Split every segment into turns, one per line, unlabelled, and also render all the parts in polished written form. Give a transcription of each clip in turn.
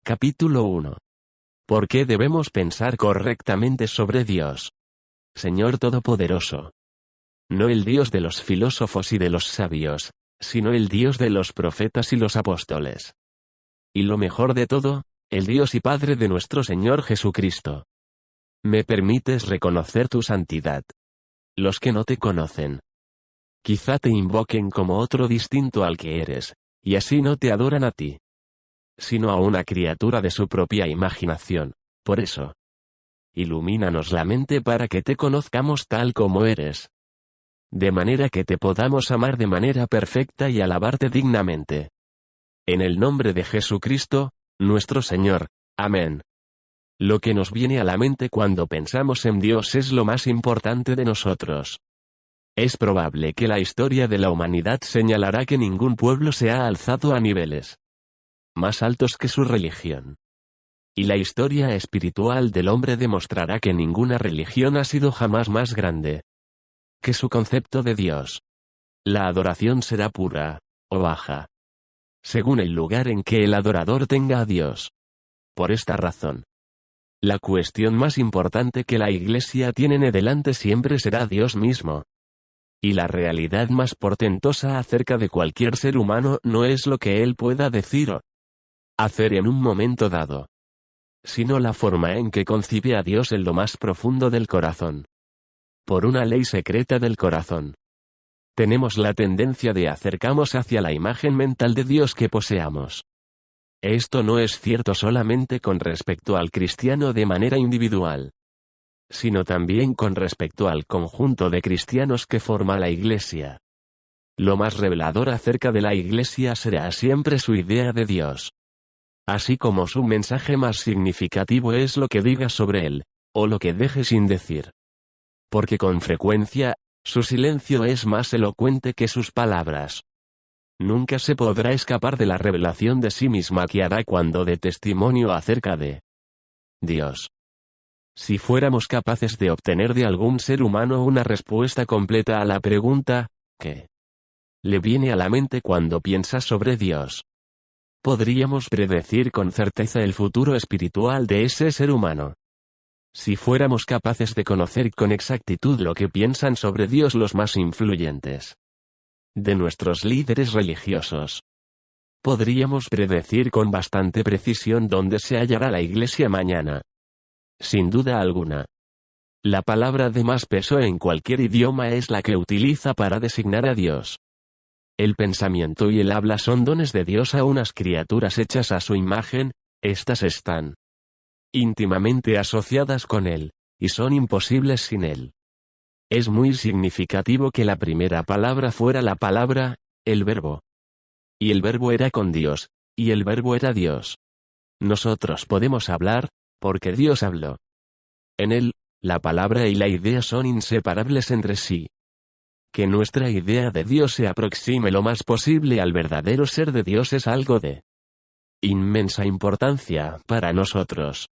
Capítulo 1. ¿Por qué debemos pensar correctamente sobre Dios? Señor Todopoderoso. No el Dios de los filósofos y de los sabios, sino el Dios de los profetas y los apóstoles. Y lo mejor de todo, el Dios y Padre de nuestro Señor Jesucristo. ¿Me permites reconocer tu santidad? Los que no te conocen, quizá te invoquen como otro distinto al que eres, y así no te adoran a ti, sino a una criatura de su propia imaginación. Por eso, ilumínanos la mente para que te conozcamos tal como eres, de manera que te podamos amar de manera perfecta y alabarte dignamente. En el nombre de Jesucristo, nuestro Señor. Amén. Lo que nos viene a la mente cuando pensamos en Dios es lo más importante de nosotros. Es probable que la historia de la humanidad señalará que ningún pueblo se ha alzado a niveles más altos que su religión. Y la historia espiritual del hombre demostrará que ninguna religión ha sido jamás más grande que su concepto de Dios. La adoración será pura, o baja, según el lugar en que el adorador tenga a Dios. Por esta razón, la cuestión más importante que la Iglesia tiene en adelante siempre será Dios mismo. Y la realidad más portentosa acerca de cualquier ser humano no es lo que él pueda decir o hacer en un momento dado, sino la forma en que concibe a Dios en lo más profundo del corazón. Por una ley secreta del corazón, tenemos la tendencia de acercarnos hacia la imagen mental de Dios que poseamos. Esto no es cierto solamente con respecto al cristiano de manera individual, sino también con respecto al conjunto de cristianos que forma la Iglesia. Lo más revelador acerca de la Iglesia será siempre su idea de Dios, así como su mensaje más significativo es lo que diga sobre él, o lo que deje sin decir. Porque con frecuencia, su silencio es más elocuente que sus palabras. Nunca se podrá escapar de la revelación de sí misma que hará cuando dé testimonio acerca de Dios. Si fuéramos capaces de obtener de algún ser humano una respuesta completa a la pregunta, ¿qué le viene a la mente cuando piensa sobre Dios?, podríamos predecir con certeza el futuro espiritual de ese ser humano. Si fuéramos capaces de conocer con exactitud lo que piensan sobre Dios los más influyentes de nuestros líderes religiosos, podríamos predecir con bastante precisión dónde se hallará la Iglesia mañana. Sin duda alguna, la palabra de más peso en cualquier idioma es la que utiliza para designar a Dios. El pensamiento y el habla son dones de Dios a unas criaturas hechas a su imagen. Estas están íntimamente asociadas con Él, y son imposibles sin Él. Es muy significativo que la primera palabra fuera la palabra, el Verbo. Y el Verbo era con Dios, y el Verbo era Dios. Nosotros podemos hablar, porque Dios habló. En Él, la palabra y la idea son inseparables entre sí. Que nuestra idea de Dios se aproxime lo más posible al verdadero ser de Dios es algo de inmensa importancia para nosotros,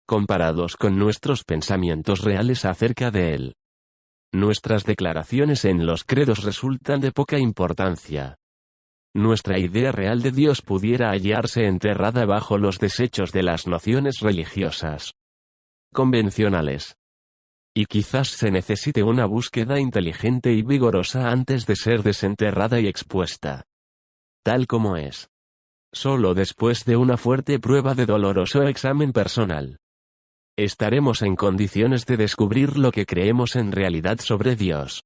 comparados con nuestros pensamientos reales acerca de Él. Nuestras declaraciones en los credos resultan de poca importancia. Nuestra idea real de Dios pudiera hallarse enterrada bajo los desechos de las nociones religiosas convencionales. Y quizás se necesite una búsqueda inteligente y vigorosa antes de ser desenterrada y expuesta tal como es. Solo después de una fuerte prueba de doloroso examen personal, estaremos en condiciones de descubrir lo que creemos en realidad sobre Dios.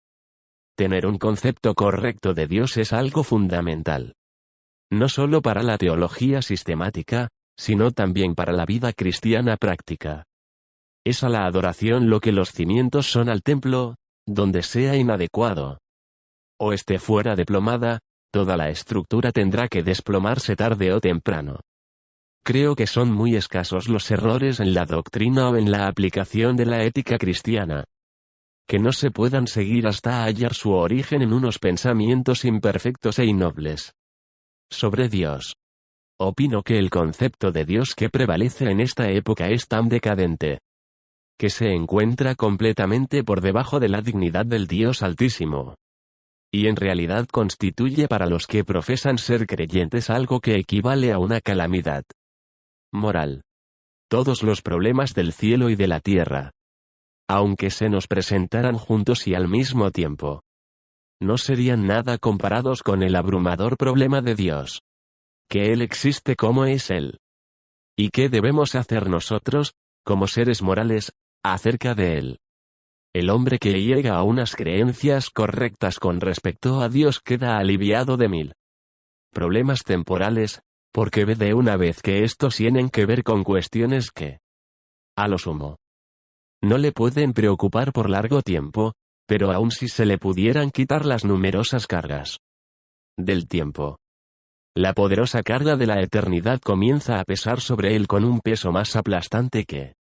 Tener un concepto correcto de Dios es algo fundamental, no solo para la teología sistemática, sino también para la vida cristiana práctica. Es a la adoración lo que los cimientos son al templo, donde sea inadecuado o esté fuera de plomada, toda la estructura tendrá que desplomarse tarde o temprano. Creo que son muy escasos los errores en la doctrina o en la aplicación de la ética cristiana que no se puedan seguir hasta hallar su origen en unos pensamientos imperfectos e innobles sobre Dios. Opino que el concepto de Dios que prevalece en esta época es tan decadente que se encuentra completamente por debajo de la dignidad del Dios Altísimo. Y en realidad constituye para los que profesan ser creyentes algo que equivale a una calamidad. moral. Todos los problemas del cielo y de la tierra, aunque se nos presentaran juntos y al mismo tiempo, no serían nada comparados con el abrumador problema de Dios. Que Él existe como es Él. ¿Y qué debemos hacer nosotros, como seres morales, acerca de Él? El hombre que llega a unas creencias correctas con respecto a Dios queda aliviado de 1000 problemas temporales, porque ve de una vez que estos tienen que ver con cuestiones que, a lo sumo, no le pueden preocupar por largo tiempo, pero aun si se le pudieran quitar las numerosas cargas del tiempo, la poderosa carga de la eternidad comienza a pesar sobre él con un peso más aplastante que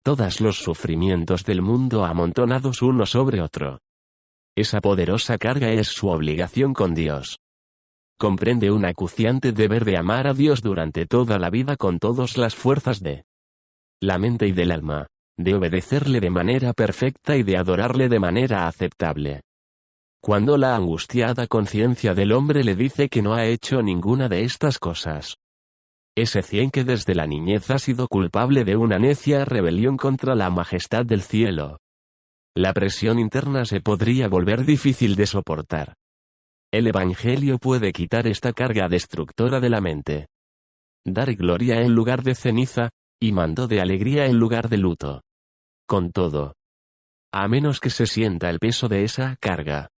todos los sufrimientos del mundo amontonados uno sobre otro. Esa poderosa carga es su obligación con Dios. Comprende un acuciante deber de amar a Dios durante toda la vida con todas las fuerzas de la mente y del alma, de obedecerle de manera perfecta y de adorarle de manera aceptable. Cuando la angustiada conciencia del hombre le dice que no ha hecho ninguna de estas cosas, ese cien que desde la niñez ha sido culpable de una necia rebelión contra la majestad del cielo, la presión interna se podría volver difícil de soportar. El Evangelio puede quitar esta carga destructora de la mente, dar gloria en lugar de ceniza, y mando de alegría en lugar de luto. Con todo, a menos que se sienta el peso de esa carga,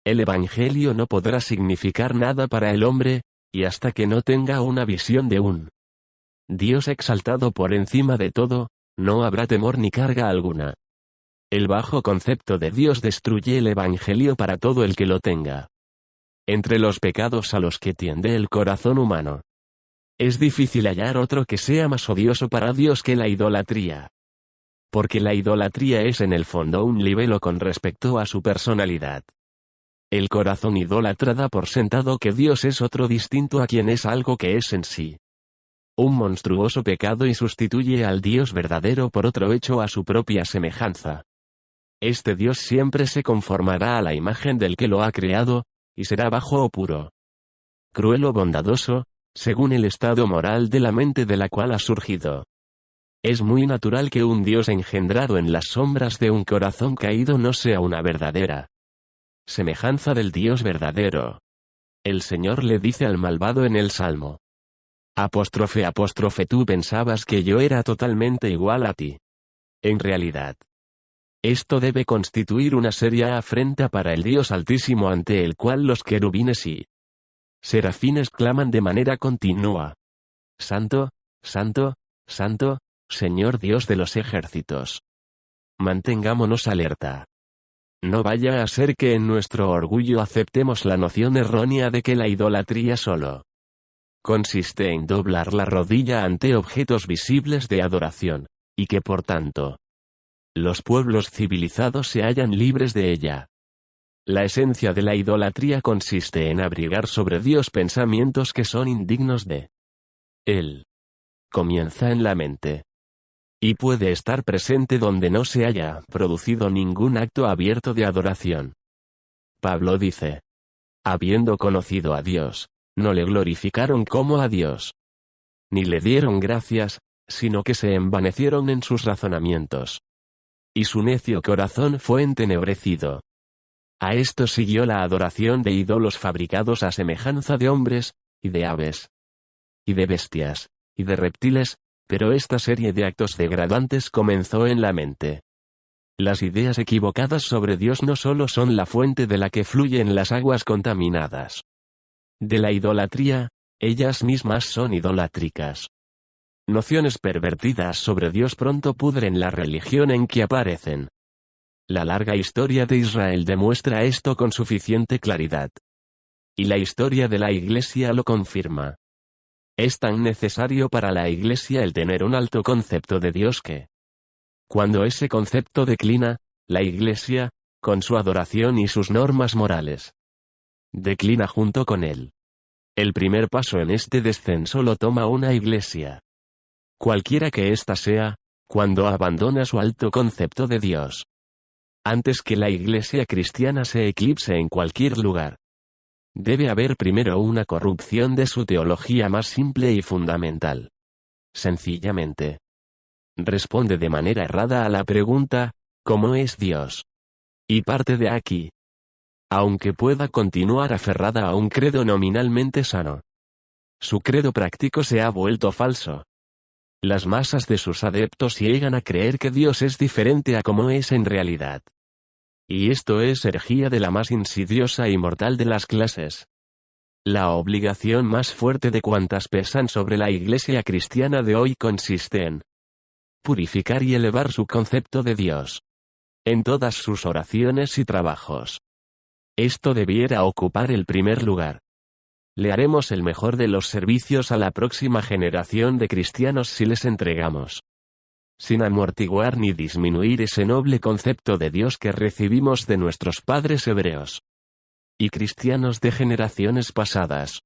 el Evangelio no podrá significar nada para el hombre, y hasta que no tenga una visión de un Dios exaltado por encima de todo, no habrá temor ni carga alguna. El bajo concepto de Dios destruye el Evangelio para todo el que lo tenga. Entre los pecados a los que tiende el corazón humano, es difícil hallar otro que sea más odioso para Dios que la idolatría. Porque la idolatría es en el fondo un libelo con respecto a su personalidad. El corazón idólatra da por sentado que Dios es otro distinto a quien es algo que es en sí un monstruoso pecado y sustituye al Dios verdadero por otro hecho a su propia semejanza. Este Dios siempre se conformará a la imagen del que lo ha creado, y será bajo o puro, cruel o bondadoso, según el estado moral de la mente de la cual ha surgido. Es muy natural que un Dios engendrado en las sombras de un corazón caído no sea una verdadera semejanza del Dios verdadero. El Señor le dice al malvado en el Salmo: tú pensabas que yo era totalmente igual a ti. En realidad, esto debe constituir una seria afrenta para el Dios Altísimo ante el cual los querubines y serafines claman de manera continua: Santo, Santo, Santo, Señor Dios de los ejércitos. Mantengámonos alerta. No vaya a ser que en nuestro orgullo aceptemos la noción errónea de que la idolatría solo consiste en doblar la rodilla ante objetos visibles de adoración, y que por tanto, los pueblos civilizados se hallan libres de ella. La esencia de la idolatría consiste en abrigar sobre Dios pensamientos que son indignos de Él. Comienza en la mente, y puede estar presente donde no se haya producido ningún acto abierto de adoración. Pablo dice: habiendo conocido a Dios, no le glorificaron como a Dios, ni le dieron gracias, sino que se envanecieron en sus razonamientos, y su necio corazón fue entenebrecido. A esto siguió la adoración de ídolos fabricados a semejanza de hombres, y de aves, y de bestias, y de reptiles, pero esta serie de actos degradantes comenzó en la mente. Las ideas equivocadas sobre Dios no solo son la fuente de la que fluyen las aguas contaminadas de la idolatría, ellas mismas son idolátricas. Nociones pervertidas sobre Dios pronto pudren la religión en que aparecen. La larga historia de Israel demuestra esto con suficiente claridad. Y la historia de la Iglesia lo confirma. Es tan necesario para la Iglesia el tener un alto concepto de Dios que, cuando ese concepto declina, la Iglesia, con su adoración y sus normas morales, declina junto con él. El primer paso en este descenso lo toma una Iglesia, cualquiera que ésta sea, cuando abandona su alto concepto de Dios. Antes que la Iglesia cristiana se eclipse en cualquier lugar, debe haber primero una corrupción de su teología más simple y fundamental. sencillamente, responde de manera errada a la pregunta, ¿cómo es Dios? Y parte de aquí. Aunque pueda continuar aferrada a un credo nominalmente sano, su credo práctico se ha vuelto falso. Las masas de sus adeptos llegan a creer que Dios es diferente a como es en realidad. Y esto es herejía de la más insidiosa y mortal de las clases. La obligación más fuerte de cuantas pesan sobre la Iglesia cristiana de hoy consiste en purificar y elevar su concepto de Dios en todas sus oraciones y trabajos. Esto debiera ocupar el primer lugar. Le haremos el mejor de los servicios a la próxima generación de cristianos si les entregamos, sin amortiguar ni disminuir ese noble concepto de Dios que recibimos de nuestros padres hebreos y cristianos de generaciones pasadas.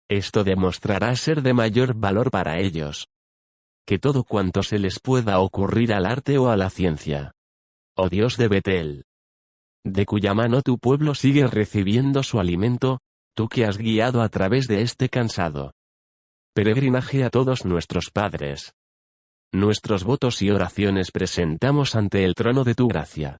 Esto demostrará ser de mayor valor para ellos que todo cuanto se les pueda ocurrir al arte o a la ciencia. Oh Dios de Betel, de cuya mano tu pueblo sigue recibiendo su alimento, tú que has guiado a través de este cansado peregrinaje a todos nuestros padres. Nuestros votos y oraciones presentamos ante el trono de tu gracia.